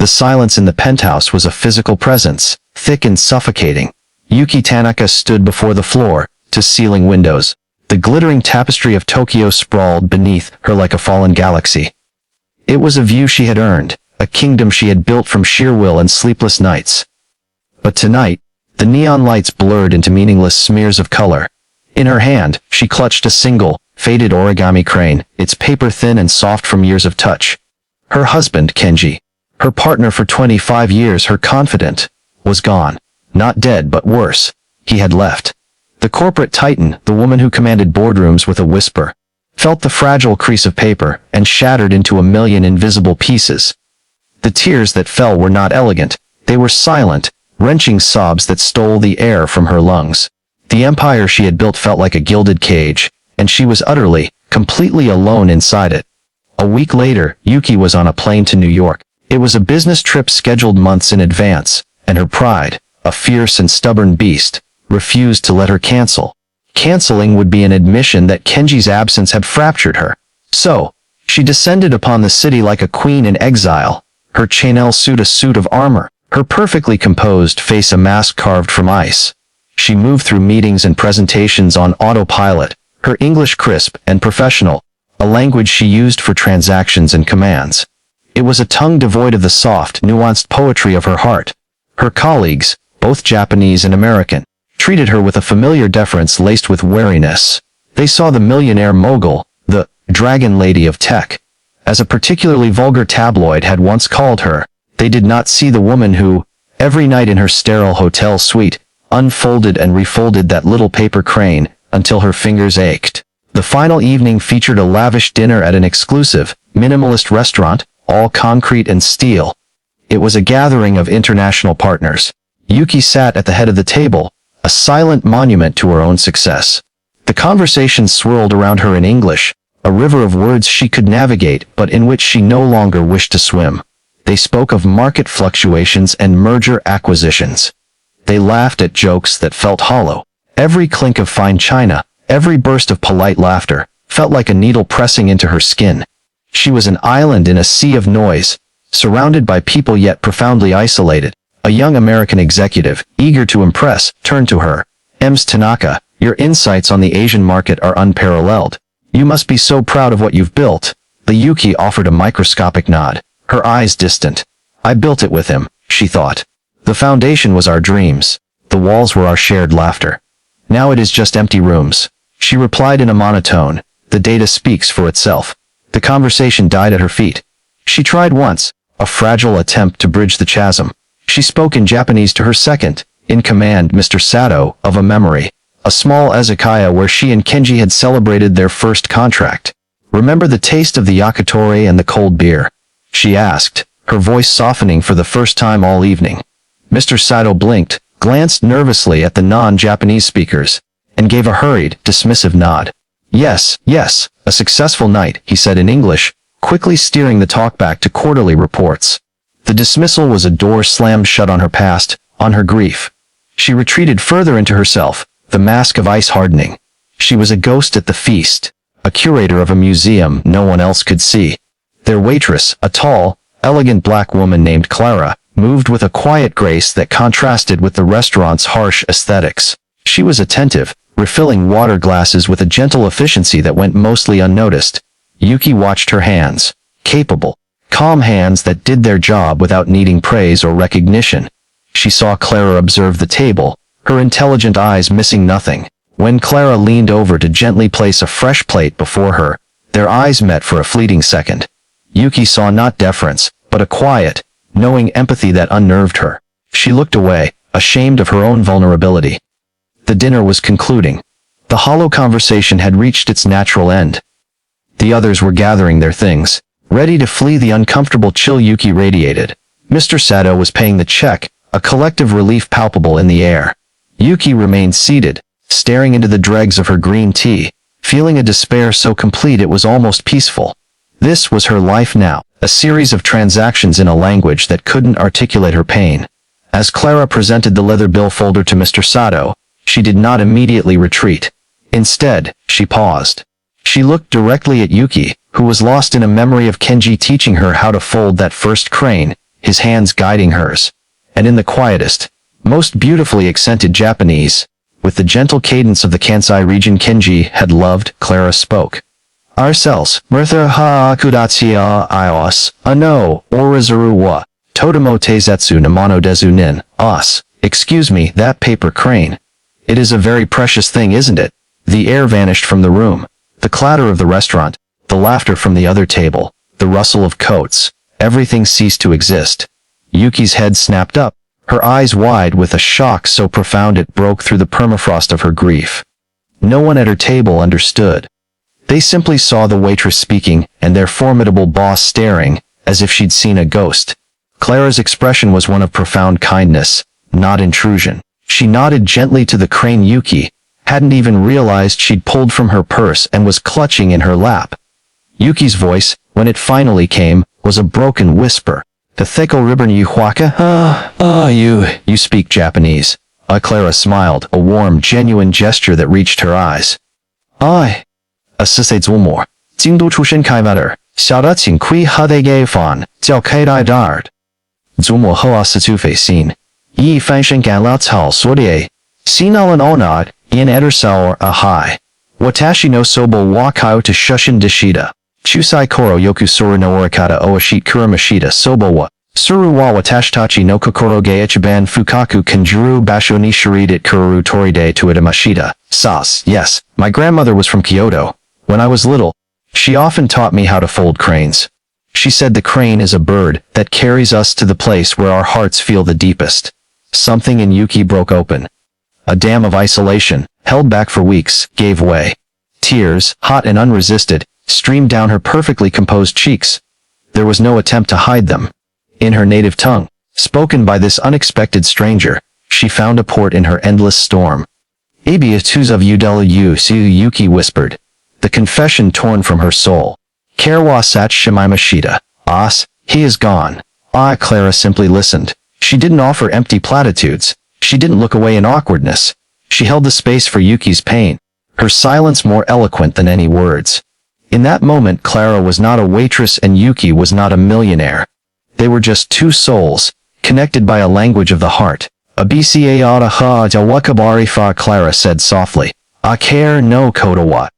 The silence in the penthouse was a physical presence, thick and suffocating. Yuki Tanaka stood before the floor-to-ceiling windows. The glittering tapestry of Tokyo sprawled beneath her like a fallen galaxy. It was a view she had earned, a kingdom she had built from sheer will and sleepless nights. But tonight, the neon lights blurred into meaningless smears of color. In her hand, she clutched a single, faded origami crane, its paper thin and soft from years of touch. Her husband, Kenji, her partner for 25 years, her confidant, was gone. Not dead, but worse. He had left. The corporate titan, the woman who commanded boardrooms with a whisper, felt the fragile crease of paper and shattered into a million invisible pieces. The tears that fell were not elegant. They were silent, wrenching sobs that stole the air from her lungs. The empire she had built felt like a gilded cage, and she was utterly, completely alone inside it. A week later, Yuki was on a plane to New York. It was a business trip scheduled months in advance, and her pride, a fierce and stubborn beast, refused to let her cancel. Canceling would be an admission that Kenji's absence had fractured her. So, she descended upon the city like a queen in exile, her chainmail suit a suit of armor, her perfectly composed face a mask carved from ice. She moved through meetings and presentations on autopilot, her English crisp and professional, a language she used for transactions and commands. It was a tongue devoid of the soft, nuanced poetry of her heart. Her colleagues, both Japanese and American, treated her with a familiar deference laced with wariness. They saw the millionaire mogul, the dragon lady of tech, as a particularly vulgar tabloid had once called her. They did not see the woman who, every night in her sterile hotel suite, unfolded and refolded that little paper crane until her fingers ached. The final evening featured a lavish dinner at an exclusive, minimalist restaurant, all concrete and steel. It was a gathering of international partners. Yuki sat at the head of the table, a silent monument to her own success. The conversation swirled around her in English, a river of words she could navigate but in which she no longer wished to swim. They spoke of market fluctuations and merger acquisitions. They laughed at jokes that felt hollow. Every clink of fine china, every burst of polite laughter, felt like a needle pressing into her skin. She was an island in a sea of noise, surrounded by people yet profoundly isolated. A young American executive, eager to impress, turned to her. "Ms. Tanaka, your insights on the Asian market are unparalleled. You must be so proud of what you've built." The Yuki offered a microscopic nod, her eyes distant. "I built it with him," she thought. "The foundation was our dreams. The walls were our shared laughter. Now it is just empty rooms." She replied in a monotone. The data speaks for itself. The conversation died at her feet. She tried once, a fragile attempt to bridge the chasm. She spoke in Japanese to her second-in-command Mr. Sato, of a memory. A small izakaya where she and Kenji had celebrated their first contract. "Remember the taste of the yakitori and the cold beer?" she asked, her voice softening for the first time all evening. Mr. Sato blinked, glanced nervously at the non-Japanese speakers, and gave a hurried, dismissive nod. Yes, a successful night," he said in English, quickly steering the talk back to quarterly reports. The dismissal was a door slammed shut on her past, on her grief. She retreated further into herself, the mask of ice hardening. She was a ghost at the feast, a curator of a museum no one else could see. Their waitress, a tall, elegant black woman named Clara, moved with a quiet grace that contrasted with the restaurant's harsh aesthetics. She was attentive, refilling water glasses with a gentle efficiency that went mostly unnoticed. Yuki watched her hands, capable, calm hands that did their job without needing praise or recognition. She saw Clara observe the table, her intelligent eyes missing nothing. When Clara leaned over to gently place a fresh plate before her, their eyes met for a fleeting second. Yuki saw not deference, but a quiet, knowing empathy that unnerved her. She looked away, ashamed of her own vulnerability. The dinner was concluding. The hollow conversation had reached its natural end. The others were gathering their things, ready to flee the uncomfortable chill Yuki radiated. Mr. Sato was paying the check, a collective relief palpable in the air. Yuki remained seated, staring into the dregs of her green tea, feeling a despair so complete it was almost peaceful. This was her life now, a series of transactions in a language that couldn't articulate her pain. As Clara presented the leather bill folder to Mr. Sato, she did not immediately retreat. Instead, she paused. She looked directly at Yuki, who was lost in a memory of Kenji teaching her how to fold that first crane, his hands guiding hers. And in the quietest, most beautifully accented Japanese, with the gentle cadence of the Kansai region Kenji had loved, Clara spoke. Ourselves, Murtha ha kudatsuya ios, ano, orizuru wa, totemo teizetsu namano dezu nin, os. Excuse me, that paper crane. It is a very precious thing, isn't it? The air vanished from the room. The clatter of the restaurant, the laughter from the other table, the rustle of coats, everything ceased to exist. Yuki's head snapped up, her eyes wide with a shock so profound it broke through the permafrost of her grief. No one at her table understood. They simply saw the waitress speaking and their formidable boss staring, as if she'd seen a ghost. Clara's expression was one of profound kindness, not intrusion. She nodded gently to the crane Yuki, hadn't even realized she'd pulled from her purse and was clutching in her lap. Yuki's voice, when it finally came, was a broken whisper. Tetheko ribbon you huaka? You speak Japanese. Clara smiled, a warm, genuine gesture that reached her eyes. I. Assistate Zulmor. Jingdo Chushin Kaimater. Xiaoda Qing Kui Hadege Fan. Jiao Kaidai Dart. Zulmo Hoa Situ Fei Xin. Yi Fanshin Gan Lao Cao Suodie. Sinalan Onad. In Edersauer a Hai. Watashi no Sobo Wakao to Shushin Dishida. Chusai Koro Yoku Suru no Orikata Oashit Kuramashita Sobo wa. Suru wa Watashitachi no Kokoro ge Ichiban Fukaku Kanjuru Basho ni Shiridit Kururu Toride to Itamashita. Sas, yes, my grandmother was from Kyoto. When I was little, she often taught me how to fold cranes. She said the crane is a bird that carries us to the place where our hearts feel the deepest. Something in Yuki broke open. A dam of isolation, held back for weeks, gave way. Tears, hot and unresisted, streamed down her perfectly composed cheeks. There was no attempt to hide them. In her native tongue, spoken by this unexpected stranger, she found a port in her endless storm. Abiatus of Udelu Yuki whispered. The confession torn from her soul. Kerwa sat Shimimashita. As, he is gone. Clara simply listened. She didn't offer empty platitudes. She didn't look away in awkwardness. She held the space for Yuki's pain, her silence more eloquent than any words. In that moment, Clara was not a waitress and Yuki was not a millionaire. They were just two souls, connected by a language of the heart. Abca ada ha jawakabari fa, Clara said softly. A care no kodawa.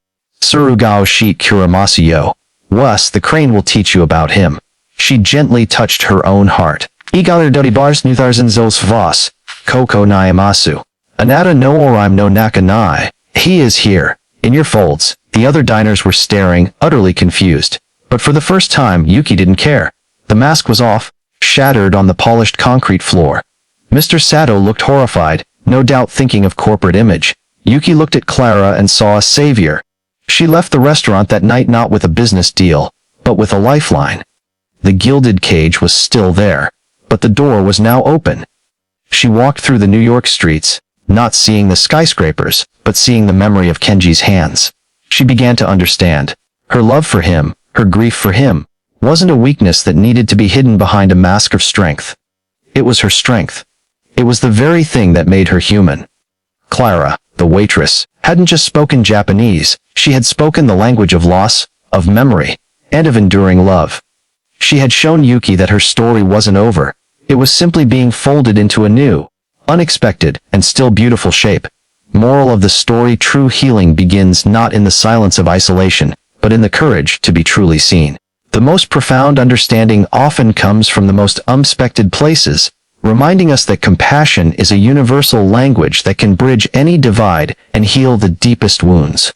Surugao sheet kuramasiyo. Was, the crane will teach you about him. She gently touched her own heart. Igaler dodi bars nutharzen zos vas. Koko nayamasu. Anata no oraim no naka nai. He is here. In your folds. The other diners were staring, utterly confused. But for the first time, Yuki didn't care. The mask was off, shattered on the polished concrete floor. Mr. Sato looked horrified, no doubt thinking of corporate image. Yuki looked at Clara and saw a savior. She left the restaurant that night not with a business deal, but with a lifeline. The gilded cage was still there, but the door was now open. She walked through the New York streets, not seeing the skyscrapers, but seeing the memory of Kenji's hands. She began to understand. Her love for him, her grief for him, wasn't a weakness that needed to be hidden behind a mask of strength. It was her strength. It was the very thing that made her human. Clara, the waitress, hadn't just spoken Japanese, she had spoken the language of loss, of memory, and of enduring love. She had shown Yuki that her story wasn't over. It was simply being folded into a new, unexpected, and still beautiful shape. Moral of the story: true healing begins not in the silence of isolation, but in the courage to be truly seen. The most profound understanding often comes from the most unexpected places, reminding us that compassion is a universal language that can bridge any divide and heal the deepest wounds.